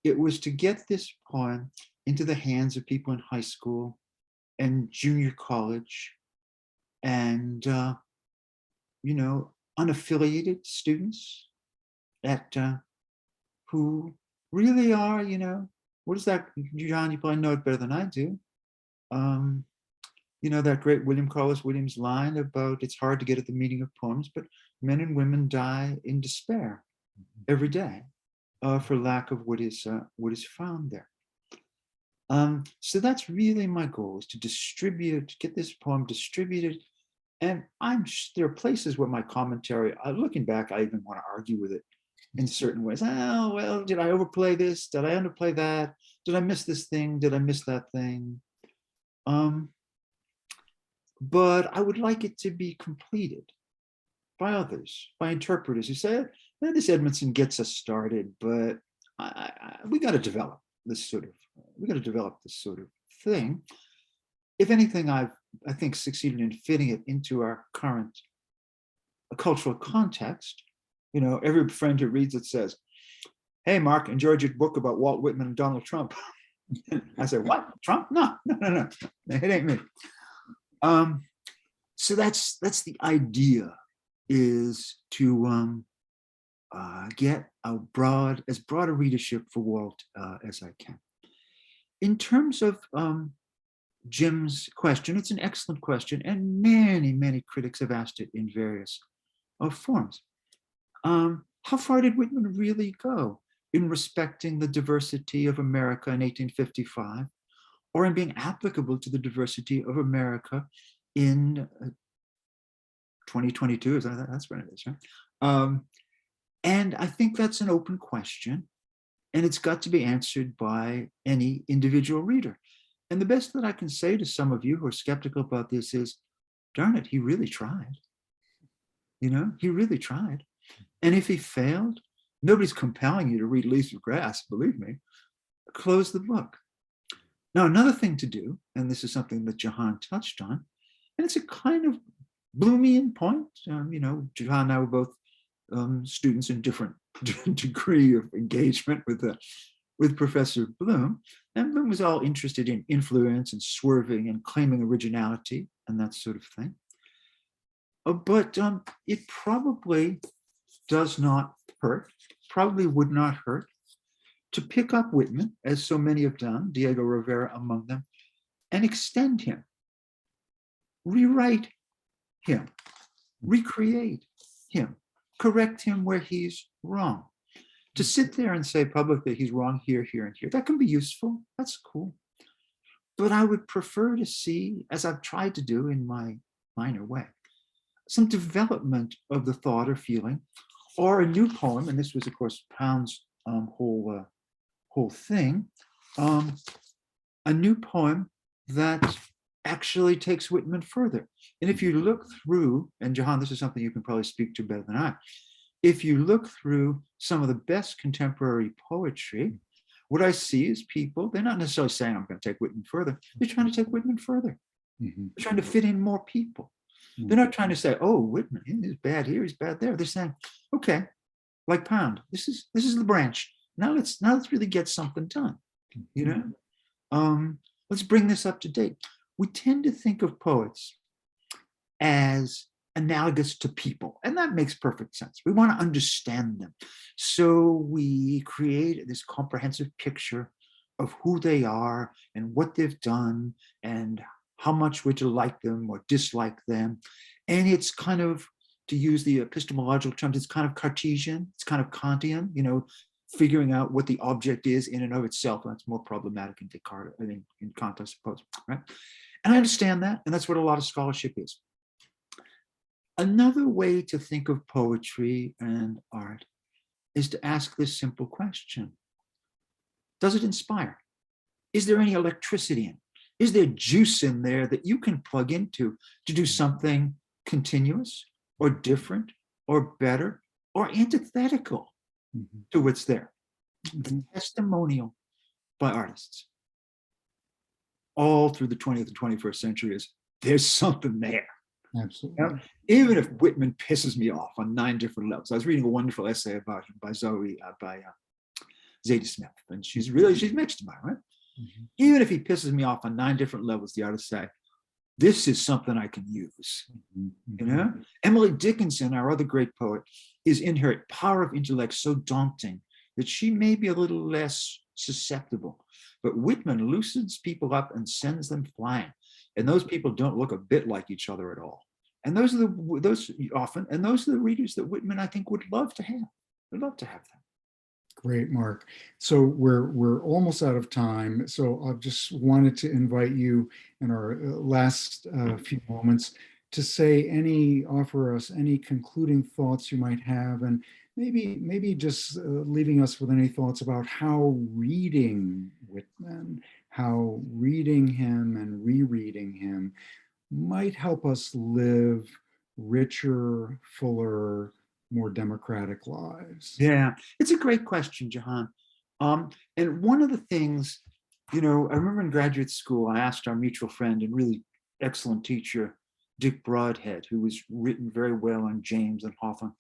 It was to get this poem into the hands of people in high school and junior college and, unaffiliated students who really are, what is that, John, you probably know it better than I do. That great William Carlos Williams line about it's hard to get at the meaning of poems, but men and women die in despair every day for lack of what is found there. So that's really my goal, is to get this poem distributed. And there are places where my commentary, looking back, I even want to argue with it in certain ways. Oh, well, did I overplay this? Did I underplay that? Did I miss this thing? Did I miss that thing? But I would like it to be completed by others, by interpreters who say, this Edmondson gets us started, but we got to develop this sort of thing. If anything, I think succeeded in fitting it into our current cultural context. Every friend who reads it says, hey, Mark, enjoyed your book about Walt Whitman and Donald Trump. I say, what? Trump? No. It ain't me. So that's the idea, is to get as broad a readership for Walt as I can. In terms of Jim's question, it's an excellent question, and many, many critics have asked it in various forms. How far did Whitman really go in respecting the diversity of America in 1855, or in being applicable to the diversity of America in 2022? That's when it is, right? And I think that's an open question, and it's got to be answered by any individual reader. And the best that I can say to some of you who are skeptical about this is, darn it, he really tried. He really tried. And if he failed, nobody's compelling you to read Leaves of Grass, believe me. Close the book. Now, another thing to do, and this is something that Jahan touched on, and it's a kind of Bloomian point. Jahan and I were both students in different degree of engagement with Professor Bloom, and Bloom was all interested in influence and swerving and claiming originality and that sort of thing. But it probably does not hurt, probably would not hurt, to pick up Whitman, as so many have done, Diego Rivera among them, and extend him, rewrite him, recreate him, correct him where he's wrong. To sit there and say publicly he's wrong here, here, and here, that can be useful. That's cool. But I would prefer to see, as I've tried to do in my minor way, some development of the thought or feeling, or a new poem. And this was, of course, Pound's whole thing, a new poem that actually takes Whitman further. And if you look through, and Jahan, this is something you can probably speak to better than I, if you look through some of the best contemporary poetry, what I see is people, they're not necessarily saying, I'm going to take Whitman further. They're trying to take Whitman further. Mm-hmm. They're trying to fit in more people. Mm-hmm. They're not trying to say, oh, Whitman, he's bad here, he's bad there. They're saying, okay, like Pound, this is the branch. Now let's really get something done. Let's bring this up to date. We tend to think of poets as analogous to people, and that makes perfect sense. We want to understand them. So we create this comprehensive picture of who they are and what they've done and how much we're to like them or dislike them. And it's kind of, to use the epistemological terms, it's kind of Cartesian, it's kind of Kantian, figuring out what the object is in and of itself. That's more problematic in Descartes, I think, in Kant, I suppose, right? And I understand that, and that's what a lot of scholarship is. Another way to think of poetry and art is to ask this simple question. Does it inspire? Is there any electricity in it? Is there juice in there that you can plug into to do something continuous or different or better or antithetical to what's there? The testimonial by artists all through the 20th and 21st century is there's something there. Absolutely. Even if Whitman pisses me off on 9 different levels. I was reading a wonderful essay about him by Zadie Smith, and she's mixed about it, right? Even if he pisses me off on 9 different levels, the artists say, this is something I can use. Emily Dickinson, our other great poet, is in her power of intellect so daunting that she may be a little less susceptible. But Whitman loosens people up and sends them flying. And those people don't look a bit like each other at all. And those are the readers that Whitman, I think, would love to have. Would love to have them. Great, Mark. So we're almost out of time. So I just wanted to invite you in our last few moments to offer us any concluding thoughts you might have, and maybe just leaving us with any thoughts about how reading Whitman, how reading him and rereading him might help us live richer, fuller, more democratic lives. Yeah, it's a great question, Jahan. And one of the things, I remember in graduate school, I asked our mutual friend and really excellent teacher, Dick Broadhead, who was written very well on James and Hawthorne,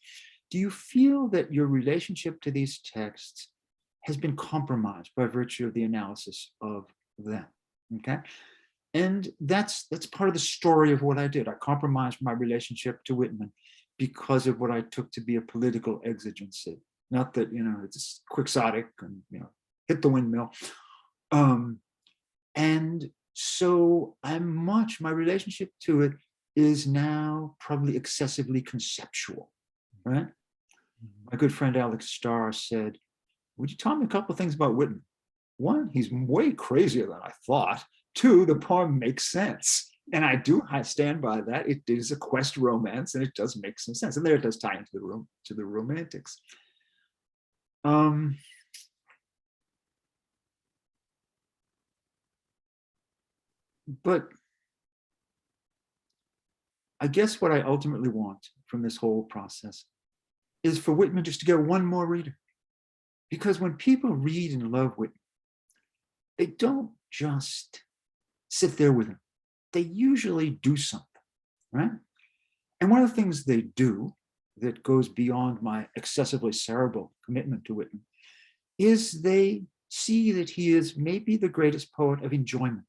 do you feel that your relationship to these texts has been compromised by virtue of the analysis of them? Okay. And that's part of the story of what I did. I compromised my relationship to Whitman because of what I took to be a political exigency. Not that, it's quixotic and, hit the windmill. And so my relationship to it is now probably excessively conceptual, right? My good friend Alex Starr said, would you tell me a couple of things about Whitman? 1, he's way crazier than I thought. 2, the poem makes sense. And I stand by that. It is a quest romance, and it does make some sense. And there it does tie into the romantics. But I guess what I ultimately want from this whole process is for Whitman just to get one more reader. Because when people read and love Whitman, they don't just sit there with him. They usually do something, right? And one of the things they do that goes beyond my excessively cerebral commitment to Whitman is they see that he is maybe the greatest poet of enjoyment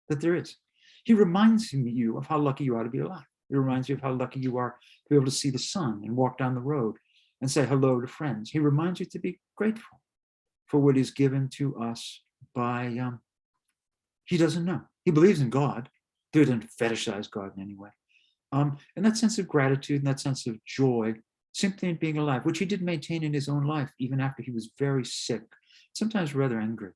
that there is. He reminds you of how lucky you are to be alive. He reminds you of how lucky you are to be able to see the sun and walk down the road and say hello to friends. He reminds you to be grateful for what is given to us by, he doesn't know. He believes in God. He doesn't fetishize God in any way. And that sense of gratitude and that sense of joy, simply in being alive, which he did maintain in his own life, even after he was very sick, sometimes rather angry.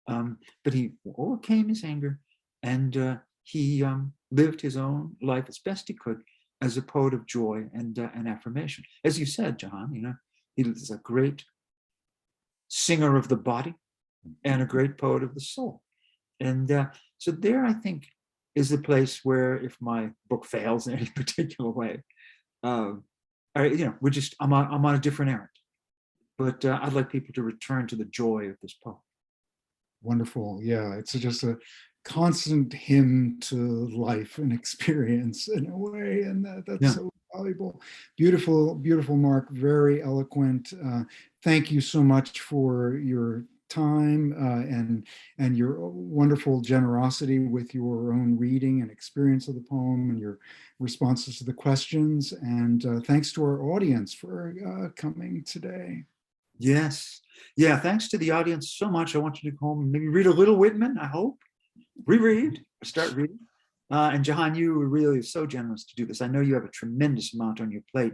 But he overcame his anger, and he lived his own life as best he could as a poet of joy and affirmation. As you said, Jahan, he is a great singer of the body and a great poet of the soul. And so there, I think, is the place where, if my book fails in any particular way, I'm on a different errand. But I'd like people to return to the joy of this poem. Wonderful. Yeah, it's just a constant hymn to life and experience in a way, and that's so valuable. Beautiful, beautiful, Mark. Very eloquent. Thank you so much for your time and your wonderful generosity with your own reading and experience of the poem and your responses to the questions. And thanks to our audience for coming today. Yes. Yeah, thanks to the audience so much. I want you to go home and maybe read a little Whitman, I hope. Reread, or start reading. And Jahan, you were really so generous to do this. I know you have a tremendous amount on your plate.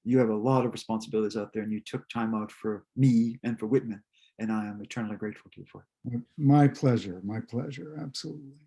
You have a lot of responsibilities out there, and you took time out for me and for Whitman, and I am eternally grateful to you for it. My pleasure, absolutely.